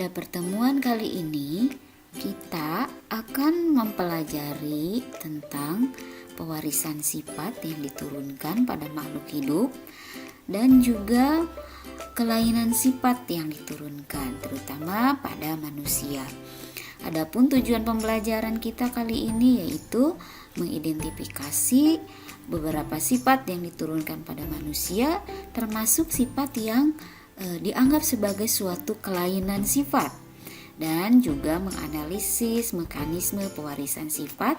Pada pertemuan kali ini, kita akan mempelajari tentang pewarisan sifat yang diturunkan pada makhluk hidup dan juga kelainan sifat yang diturunkan, terutama pada manusia. Adapun tujuan pembelajaran kita kali ini yaitu mengidentifikasi beberapa sifat yang diturunkan pada manusia, termasuk sifat yang dianggap sebagai suatu kelainan sifat, dan juga menganalisis mekanisme pewarisan sifat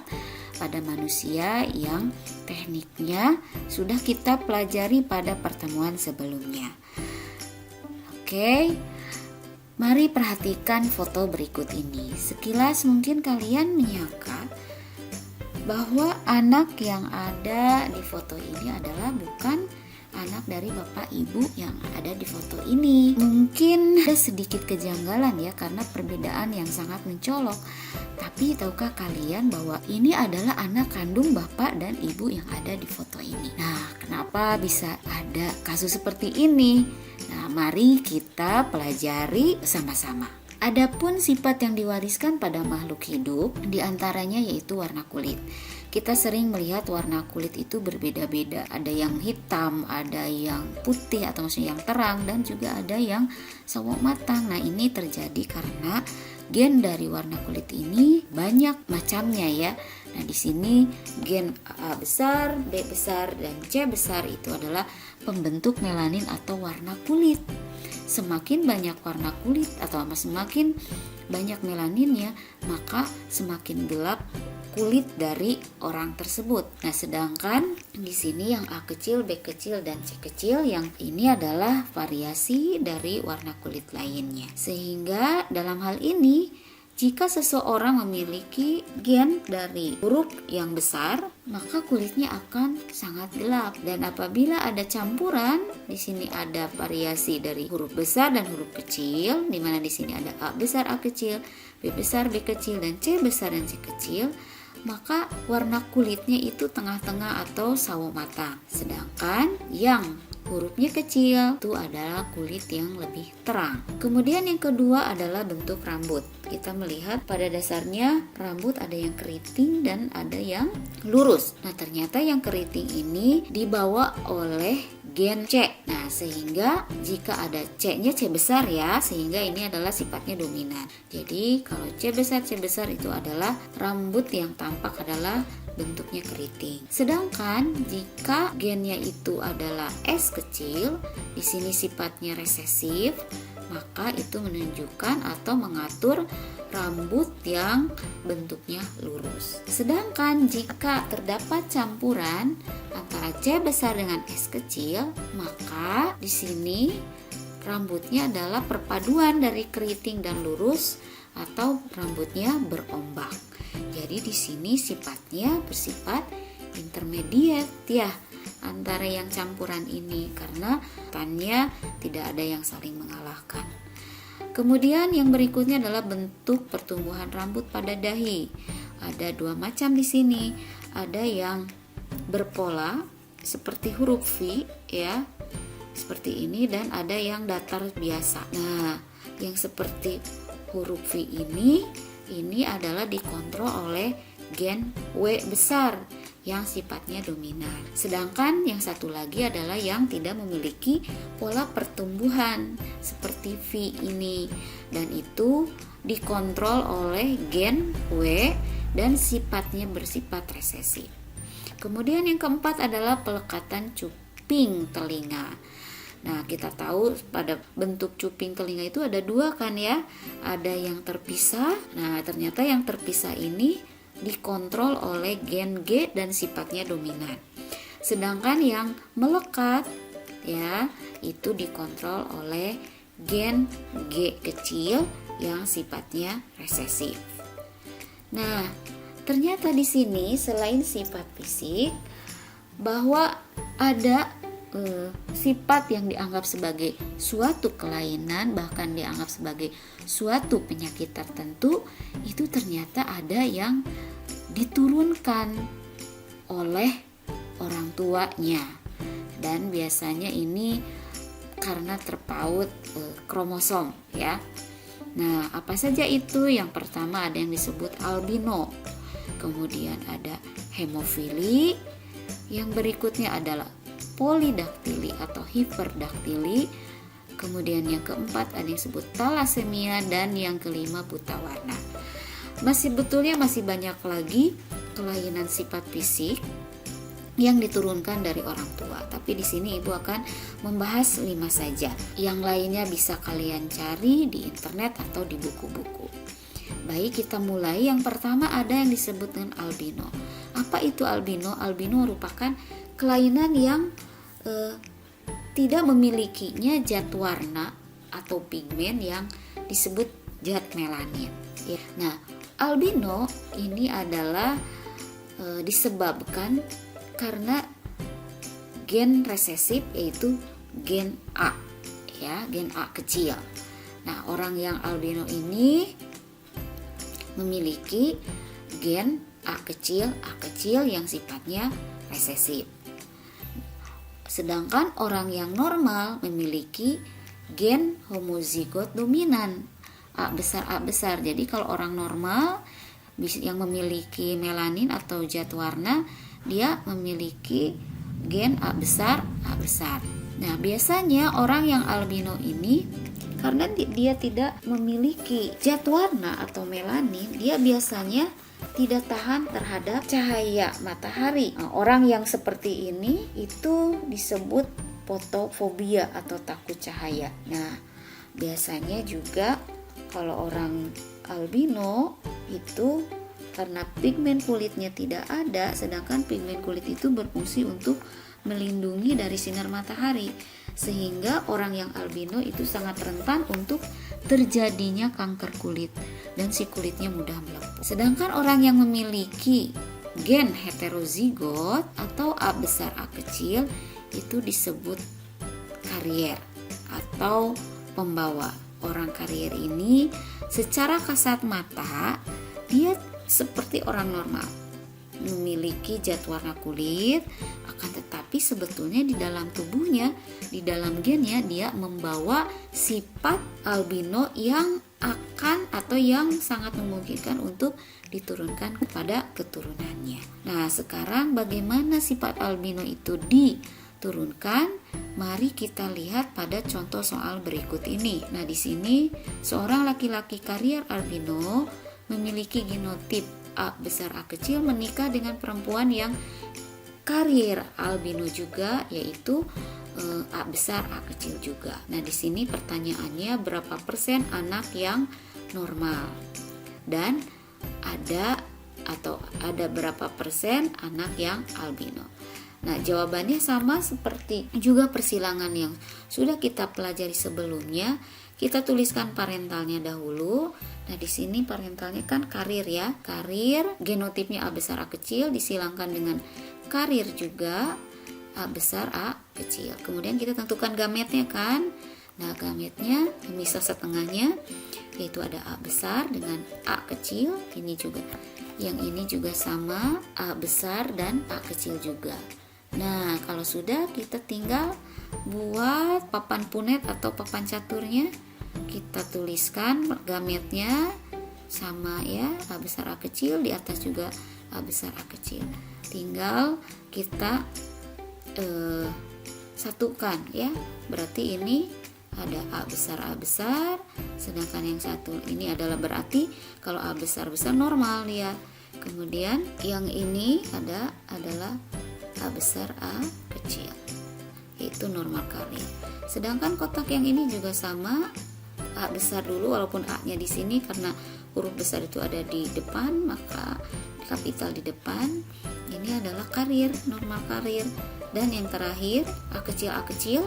pada manusia yang tekniknya sudah kita pelajari pada pertemuan sebelumnya. Oke, mari perhatikan foto berikut ini. Sekilas mungkin kalian menyangka bahwa anak yang ada di foto ini adalah bukan anak dari bapak ibu yang ada di foto ini. Mungkin ada sedikit kejanggalan ya, karena perbedaan yang sangat mencolok. Tapi tahukah kalian bahwa ini adalah anak kandung bapak dan ibu yang ada di foto ini? Nah, kenapa bisa ada kasus seperti ini? Nah, mari kita pelajari sama-sama. Adapun sifat yang diwariskan pada makhluk hidup diantaranya yaitu warna kulit. Kita sering melihat warna kulit itu berbeda-beda. Ada yang hitam, ada yang putih atau maksudnya yang terang, dan juga ada yang sawo matang. Nah, ini terjadi karena gen dari warna kulit ini banyak macamnya ya. Nah, di sini gen A besar, B besar, dan C besar itu adalah pembentuk melanin atau warna kulit. Semakin banyak warna kulit atau semakin banyak melaninnya, maka semakin gelap kulit dari orang tersebut. Nah, sedangkan di sini yang A kecil, B kecil, dan C kecil, yang ini adalah variasi dari warna kulit lainnya. Sehingga dalam hal ini, jika seseorang memiliki gen dari huruf yang besar, maka kulitnya akan sangat gelap. Dan apabila ada campuran, di sini ada variasi dari huruf besar dan huruf kecil, di mana di sini ada A besar, A kecil, B besar, B kecil, dan C besar dan C kecil, maka warna kulitnya itu tengah-tengah atau sawo matang. Sedangkan yang hurufnya kecil itu adalah kulit yang lebih terang. Kemudian yang kedua adalah bentuk rambut. Kita melihat pada dasarnya rambut ada yang keriting dan ada yang lurus. Nah, ternyata yang keriting ini dibawa oleh gen C. Nah, sehingga jika ada C-nya C besar ya, sehingga ini adalah sifatnya dominan. Jadi kalau C besar itu adalah rambut yang tampak adalah bentuknya keriting. Sedangkan jika gennya itu adalah S kecil, di sini sifatnya resesif, maka itu menunjukkan atau mengatur rambut yang bentuknya lurus. Sedangkan jika terdapat campuran antara C besar dengan S kecil, maka di sini rambutnya adalah perpaduan dari keriting dan lurus atau rambutnya berombak. Jadi di sini sifatnya bersifat intermediate ya antara yang campuran ini, karena tanya tidak ada yang saling mengalahkan. Kemudian yang berikutnya adalah bentuk pertumbuhan rambut pada dahi. Ada dua macam di sini. Ada yang berpola seperti huruf V ya, seperti ini, dan ada yang datar biasa. Nah, yang seperti huruf V ini adalah dikontrol oleh gen W besar yang sifatnya dominan. Sedangkan yang satu lagi adalah yang tidak memiliki pola pertumbuhan seperti V ini, dan itu dikontrol oleh gen W dan sifatnya bersifat resesif. Kemudian yang keempat adalah pelekatan cuping telinga. Nah, kita tahu pada bentuk cuping telinga itu ada dua kan ya, ada yang terpisah. Nah, ternyata yang terpisah ini dikontrol oleh gen G dan sifatnya dominan. Sedangkan yang melekat ya, itu dikontrol oleh gen G kecil yang sifatnya resesif. Nah, ternyata di sini selain sifat fisik, bahwa ada sifat yang dianggap sebagai suatu kelainan, bahkan dianggap sebagai suatu penyakit tertentu, itu ternyata ada yang diturunkan oleh orang tuanya, dan biasanya ini karena terpaut kromosom ya. Nah, apa saja itu? Yang pertama ada yang disebut albino, kemudian ada hemofili, yang berikutnya adalah polidaktili atau hiperdaktili, kemudian yang keempat ada yang disebut talasemia, dan yang kelima buta warna. Masih banyak lagi kelainan sifat fisik yang diturunkan dari orang tua. Tapi di sini Ibu akan membahas 5 saja. Yang lainnya bisa kalian cari di internet atau di buku-buku. Baik, kita mulai. Yang pertama ada yang disebut dengan albino. Apa itu albino? Albino merupakan kelainan yang tidak memilikinya zat warna atau pigmen yang disebut zat melanin. Nah, albino ini adalah disebabkan karena gen resesif, yaitu gen A, gen A kecil. Nah, orang yang albino ini memiliki gen A kecil yang sifatnya resesif. Sedangkan orang yang normal memiliki gen homozigot dominan A besar. Jadi kalau orang normal yang memiliki melanin atau zat warna, dia memiliki gen A besar. Nah, biasanya orang yang albino ini karena dia tidak memiliki zat warna atau melanin, dia biasanya tidak tahan terhadap cahaya matahari. Nah, orang yang seperti ini itu disebut fotofobia atau takut cahaya. Nah, biasanya juga kalau orang albino itu karena pigmen kulitnya tidak ada, sedangkan pigmen kulit itu berfungsi untuk melindungi dari sinar matahari, sehingga orang yang albino itu sangat rentan untuk terjadinya kanker kulit dan si kulitnya mudah melepuh. Sedangkan orang yang memiliki gen heterozigot atau A besar A kecil itu disebut karier atau pembawa. Orang karier ini secara kasat mata dia seperti orang normal, memiliki zat warna kulit, akan tetapi sebetulnya di dalam tubuhnya, di dalam gennya dia membawa sifat albino yang akan atau yang sangat memungkinkan untuk diturunkan kepada keturunannya. Nah, sekarang bagaimana sifat albino itu diturunkan? Mari kita lihat pada contoh soal berikut ini. Nah, di sini seorang laki-laki karier albino memiliki genotip A besar A kecil menikah dengan perempuan yang karier albino juga, yaitu A besar A kecil juga. Nah, di sini pertanyaannya berapa persen anak yang normal dan ada berapa persen anak yang albino. Nah, jawabannya sama seperti juga persilangan yang sudah kita pelajari sebelumnya. Kita tuliskan parentalnya dahulu. Nah, di sini parentalnya kan karier ya. Karier genotipnya A besar A kecil disilangkan dengan karier juga A besar A kecil. Kemudian kita tentukan gametnya kan. Nah, gametnya misal setengahnya, yaitu ada A besar dengan A kecil. Yang ini juga sama, A besar dan A kecil juga. Nah, kalau sudah, kita tinggal buat papan punet atau papan caturnya. Kita tuliskan gametnya sama ya, A besar A kecil, di atas juga A besar A kecil. Tinggal kita satukan ya. Berarti ini ada A besar, sedangkan yang satu ini adalah berarti kalau A besar normal ya. Kemudian yang ini adalah A besar A kecil, yaitu normal kali. Sedangkan kotak yang ini juga sama, A besar dulu, walaupun A-nya di sini karena huruf besar itu ada di depan, maka kapital di depan. Ini adalah karier, normal karier. Dan yang terakhir A kecil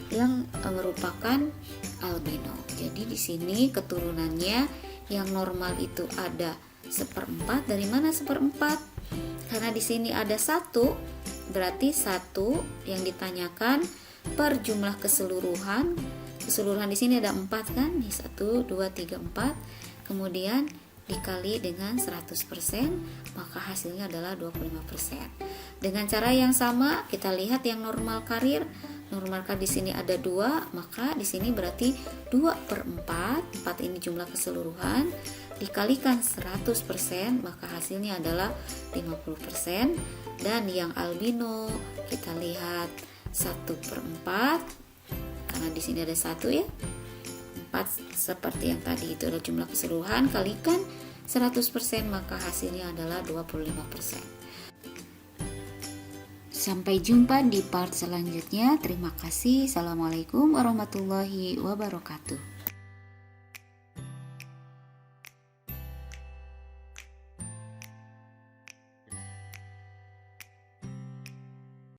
yang merupakan albino. Jadi di sini keturunannya yang normal itu ada 1/4. Dari mana 1/4? Karena di sini ada 1, berarti 1 yang ditanyakan per jumlah keseluruhan. Keseluruhan di sini ada 4 kan? Nih 1, 2, 3, 4. Kemudian dikali dengan 100%, maka hasilnya adalah 25%. Dengan cara yang sama, kita lihat yang normal karier normalkan di sini ada 2, maka di sini berarti 2/4, 4 ini jumlah keseluruhan, dikalikan 100%, maka hasilnya adalah 50%. Dan yang albino kita lihat 1/4, karena di sini ada 1 ya. 4 seperti yang tadi itu adalah jumlah keseluruhan, kalikan 100%, maka hasilnya adalah 25%. Sampai jumpa di part selanjutnya. Terima kasih. Assalamualaikum warahmatullahi wabarakatuh.